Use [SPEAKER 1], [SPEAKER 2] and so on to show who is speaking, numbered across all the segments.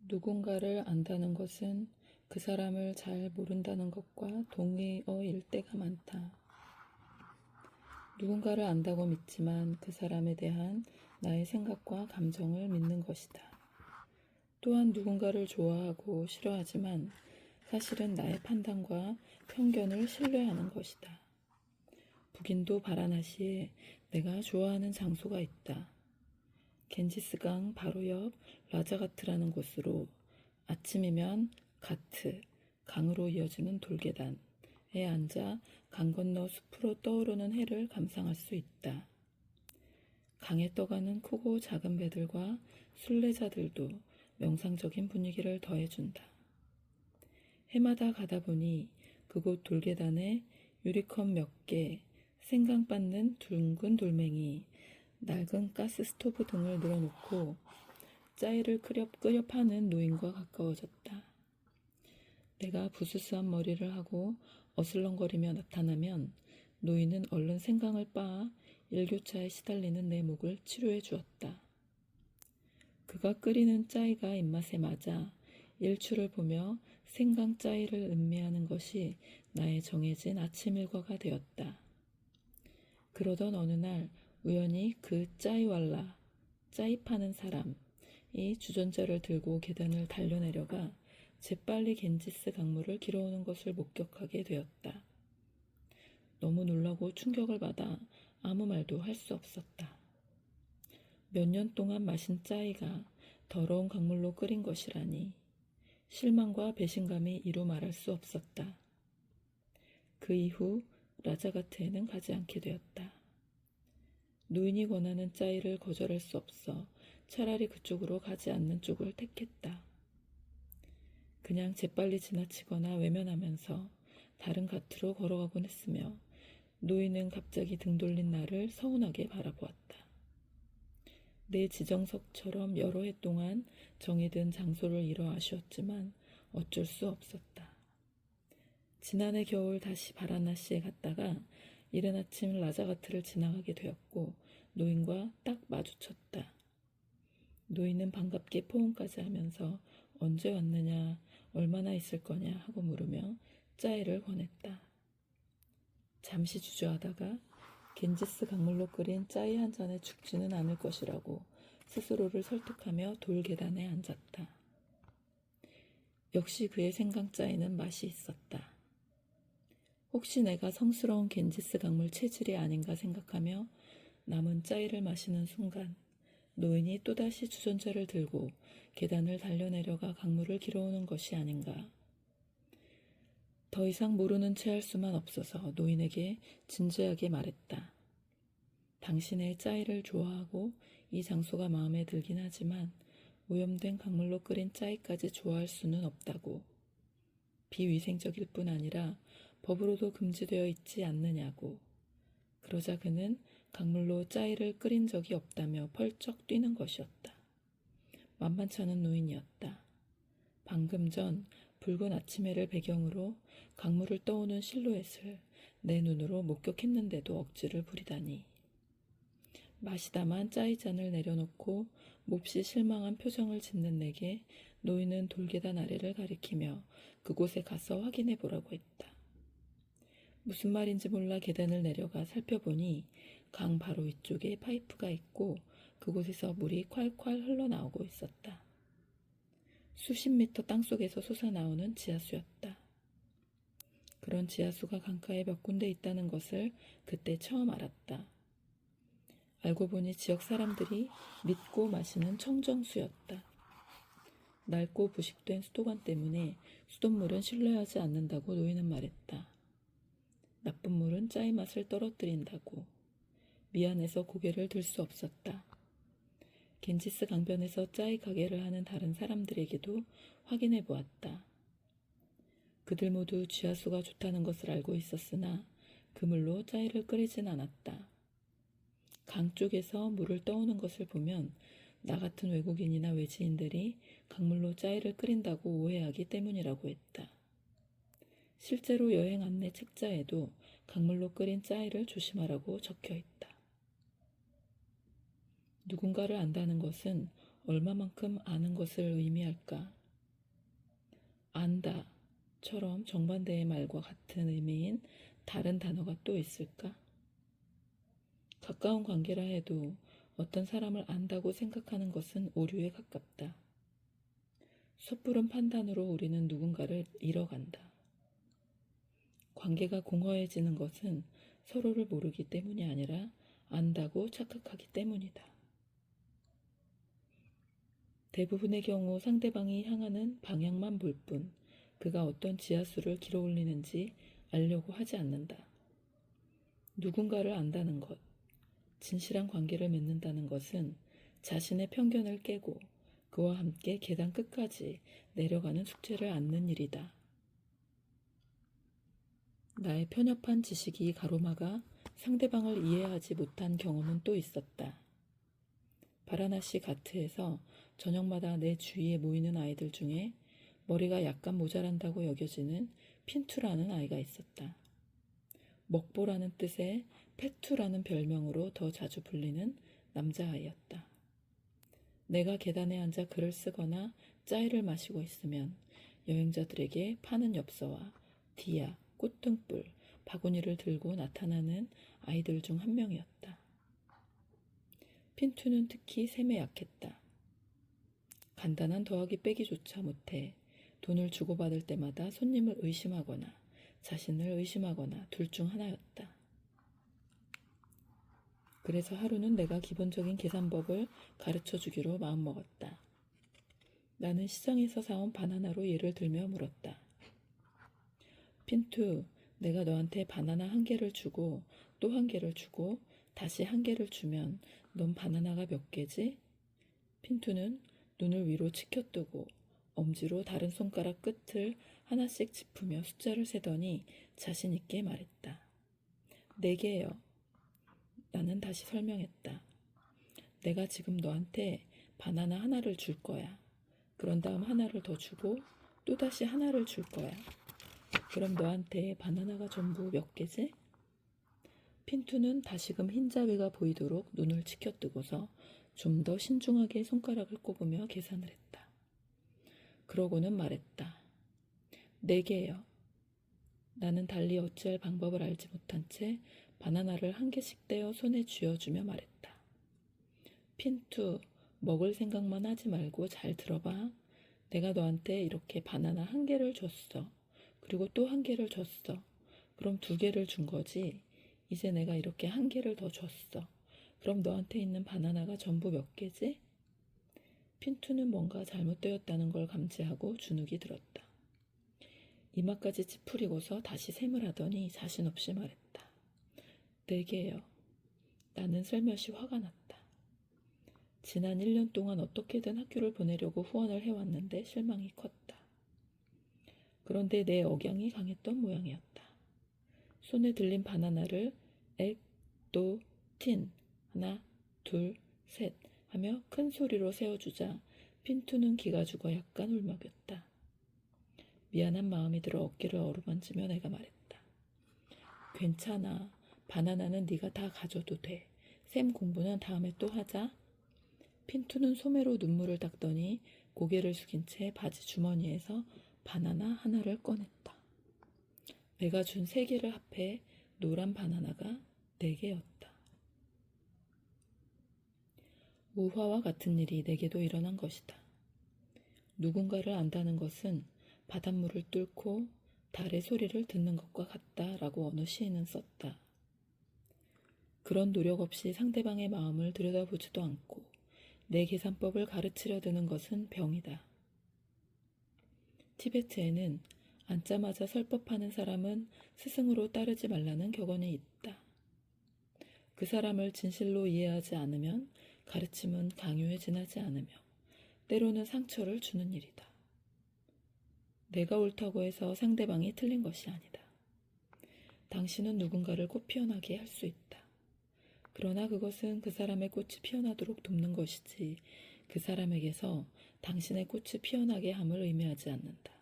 [SPEAKER 1] 누군가를 안다는 것은 그 사람을 잘 모른다는 것과 동의어일 때가 많다. 누군가를 안다고 믿지만 그 사람에 대한 나의 생각과 감정을 믿는 것이다. 또한 누군가를 좋아하고 싫어하지만 사실은 나의 판단과 편견을 신뢰하는 것이다. 북인도 바라나시에 내가 좋아하는 장소가 있다. 겐지스강 바로 옆 라자가트라는 곳으로 아침이면 가트, 강으로 이어지는 돌계단에 앉아 강 건너 숲으로 떠오르는 해를 감상할 수 있다. 강에 떠가는 크고 작은 배들과 순례자들도 명상적인 분위기를 더해준다. 해마다 가다 보니 그곳 돌계단에 유리컵 몇 개, 생강 빻는 둥근 돌멩이, 낡은 가스 스토브 등을 늘어놓고 짜이를 끓여 파는 노인과 가까워졌다. 내가 부스스한 머리를 하고 어슬렁거리며 나타나면 노인은 얼른 생강을 빻아 일교차에 시달리는 내 목을 치료해 주었다. 그가 끓이는 짜이가 입맛에 맞아 일출을 보며 생강 짜이를 음미하는 것이 나의 정해진 아침 일과가 되었다. 그러던 어느 날 우연히 그 짜이왈라, 짜이 파는 사람이 주전자를 들고 계단을 달려내려가 재빨리 겐지스 강물을 길어오는 것을 목격하게 되었다. 너무 놀라고 충격을 받아 아무 말도 할 수 없었다. 몇 년 동안 마신 짜이가 더러운 강물로 끓인 것이라니 실망과 배신감이 이루 말할 수 없었다. 그 이후 라자가트에는 가지 않게 되었다. 노인이 권하는 짜이를 거절할 수 없어 차라리 그쪽으로 가지 않는 쪽을 택했다. 그냥 재빨리 지나치거나 외면하면서 다른 갓으로 걸어가곤 했으며 노인은 갑자기 등 돌린 나를 서운하게 바라보았다. 내 지정석처럼 여러 해 동안 정해든 장소를 잃어 아쉬웠지만 어쩔 수 없었다. 지난해 겨울 다시 바라나시에 갔다가 이른 아침 라자가트를 지나가게 되었고 노인과 딱 마주쳤다. 노인은 반갑게 포옹까지 하면서 언제 왔느냐, 얼마나 있을 거냐 하고 물으며 짜이를 권했다. 잠시 주저하다가 겐지스 강물로 끓인 짜이 한 잔에 죽지는 않을 것이라고 스스로를 설득하며 돌 계단에 앉았다. 역시 그의 생강 짜이는 맛이 있었다. 혹시 내가 성스러운 겐지스 강물 체질이 아닌가 생각하며 남은 짜이를 마시는 순간 노인이 또다시 주전자를 들고 계단을 달려내려가 강물을 길어오는 것이 아닌가. 더 이상 모르는 채 할 수만 없어서 노인에게 진지하게 말했다. 당신의 짜이를 좋아하고 이 장소가 마음에 들긴 하지만 오염된 강물로 끓인 짜이까지 좋아할 수는 없다고. 비위생적일 뿐 아니라 법으로도 금지되어 있지 않느냐고. 그러자 그는 강물로 짜이를 끓인 적이 없다며 펄쩍 뛰는 것이었다. 만만치 않은 노인이었다. 방금 전 붉은 아침해를 배경으로 강물을 떠오는 실루엣을 내 눈으로 목격했는데도 억지를 부리다니. 마시다만 짜이잔을 내려놓고 몹시 실망한 표정을 짓는 내게 노인은 돌계단 아래를 가리키며 그곳에 가서 확인해 보라고 했다. 무슨 말인지 몰라 계단을 내려가 살펴보니 강 바로 위쪽에 파이프가 있고 그곳에서 물이 콸콸 흘러나오고 있었다. 수십 미터 땅속에서 솟아나오는 지하수였다. 그런 지하수가 강가에 몇 군데 있다는 것을 그때 처음 알았다. 알고 보니 지역 사람들이 믿고 마시는 청정수였다. 낡고 부식된 수도관 때문에 수돗물은 신뢰하지 않는다고 노인은 말했다. 나쁜 물은 짜이 맛을 떨어뜨린다고. 미안해서 고개를 들 수 없었다. 겐지스 강변에서 짜이 가게를 하는 다른 사람들에게도 확인해 보았다. 그들 모두 지하수가 좋다는 것을 알고 있었으나 그 물로 짜이를 끓이진 않았다. 강 쪽에서 물을 떠오는 것을 보면 나 같은 외국인이나 외지인들이 강물로 짜이를 끓인다고 오해하기 때문이라고 했다. 실제로 여행 안내 책자에도 강물로 끓인 짜이를 조심하라고 적혀 있다. 누군가를 안다는 것은 얼마만큼 아는 것을 의미할까? 안다처럼 정반대의 말과 같은 의미인 다른 단어가 또 있을까? 가까운 관계라 해도 어떤 사람을 안다고 생각하는 것은 오류에 가깝다. 섣부른 판단으로 우리는 누군가를 잃어간다. 관계가 공허해지는 것은 서로를 모르기 때문이 아니라 안다고 착각하기 때문이다. 대부분의 경우 상대방이 향하는 방향만 볼 뿐 그가 어떤 지하수를 길어 올리는지 알려고 하지 않는다. 누군가를 안다는 것, 진실한 관계를 맺는다는 것은 자신의 편견을 깨고 그와 함께 계단 끝까지 내려가는 숙제를 안는 일이다. 나의 편협한 지식이 가로막아 상대방을 이해하지 못한 경험은 또 있었다. 바라나시 가트에서 저녁마다 내 주위에 모이는 아이들 중에 머리가 약간 모자란다고 여겨지는 핀투라는 아이가 있었다. 먹보라는 뜻의 페투라는 별명으로 더 자주 불리는 남자아이였다. 내가 계단에 앉아 글을 쓰거나 짜이를 마시고 있으면 여행자들에게 파는 엽서와 디아, 꽃등불, 바구니를 들고 나타나는 아이들 중 한 명이었다. 핀투는 특히 셈에 약했다. 간단한 더하기 빼기조차 못해 돈을 주고받을 때마다 손님을 의심하거나 자신을 의심하거나 둘 중 하나였다. 그래서 하루는 내가 기본적인 계산법을 가르쳐 주기로 마음먹었다. 나는 시장에서 사온 바나나로 예를 들며 물었다. 핀투, 내가 너한테 바나나 한 개를 주고 또 한 개를 주고 다시 한 개를 주면 넌 바나나가 몇 개지? 핀투는 눈을 위로 치켜뜨고 엄지로 다른 손가락 끝을 하나씩 짚으며 숫자를 세더니 자신 있게 말했다. 4개예요. 나는 다시 설명했다. 내가 지금 너한테 바나나 하나를 줄 거야. 그런 다음 하나를 더 주고 또다시 하나를 줄 거야. 그럼 너한테 바나나가 전부 몇 개지? 핀투는 다시금 흰자위가 보이도록 눈을 치켜뜨고서 좀 더 신중하게 손가락을 꼽으며 계산을 했다. 그러고는 말했다. 4개예요. 나는 달리 어찌할 방법을 알지 못한 채 바나나를 한 개씩 떼어 손에 쥐어주며 말했다. 핀투, 먹을 생각만 하지 말고 잘 들어봐. 내가 너한테 이렇게 바나나 한 개를 줬어. 그리고 또 한 개를 줬어. 그럼 2개를 준 거지. 이제 내가 이렇게 한 개를 더 줬어. 그럼 너한테 있는 바나나가 전부 몇 개지? 핀투는 뭔가 잘못되었다는 걸 감지하고 주눅이 들었다. 이마까지 찌푸리고서 다시 셈을 하더니 자신 없이 말했다. 4개예요. 나는 슬며시 화가 났다. 지난 1년 동안 어떻게든 학교를 보내려고 후원을 해왔는데 실망이 컸다. 그런데 내 억양이 강했던 모양이었다. 손에 들린 바나나를 액, 도, 틴, 하나, 둘, 셋 하며 큰 소리로 세어주자 핀투는 기가 죽어 약간 울먹였다. 미안한 마음이 들어 어깨를 어루만지며 내가 말했다. 괜찮아. 바나나는 네가 다 가져도 돼. 셈 공부는 다음에 또 하자. 핀투는 소매로 눈물을 닦더니 고개를 숙인 채 바지 주머니에서 바나나 하나를 꺼냈다. 내가 준 3개를 합해 노란 바나나가 4개였다. 우화와 같은 일이 내게도 일어난 것이다. 누군가를 안다는 것은 바닷물을 뚫고 달의 소리를 듣는 것과 같다라고 어느 시인은 썼다. 그런 노력 없이 상대방의 마음을 들여다보지도 않고 내 계산법을 가르치려 드는 것은 병이다. 티베트에는 앉자마자 설법하는 사람은 스승으로 따르지 말라는 격언이 있다. 그 사람을 진실로 이해하지 않으면 가르침은 강요에 지나지 않으며 때로는 상처를 주는 일이다. 내가 옳다고 해서 상대방이 틀린 것이 아니다. 당신은 누군가를 꽃 피어나게 할 수 있다. 그러나 그것은 그 사람의 꽃이 피어나도록 돕는 것이지 그 사람에게서 당신의 꽃이 피어나게 함을 의미하지 않는다.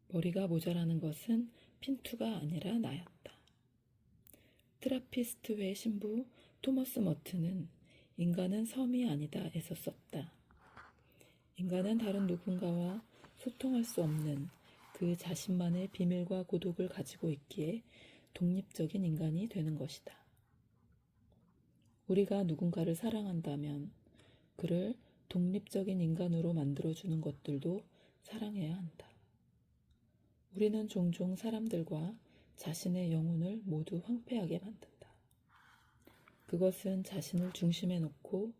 [SPEAKER 1] 머리가 모자라는 것은 핀투가 아니라 나였다. 트라피스트회 신부 토머스 머트는 인간은 섬이 아니다에서 썼다. 인간은 다른 누군가와 소통할 수 없는 그 자신만의 비밀과 고독을 가지고 있기에 독립적인 인간이 되는 것이다. 우리가 누군가를 사랑한다면 그를 독립적인 인간으로 만들어주는 것들도 사랑해야 한다. 우리는 종종 사람들과 자신의 영혼을 모두 황폐하게 만든다. 그것은 자신을 중심에 놓고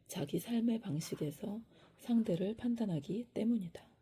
[SPEAKER 1] 자기 삶의 방식에서 상대를 판단하기 때문이다.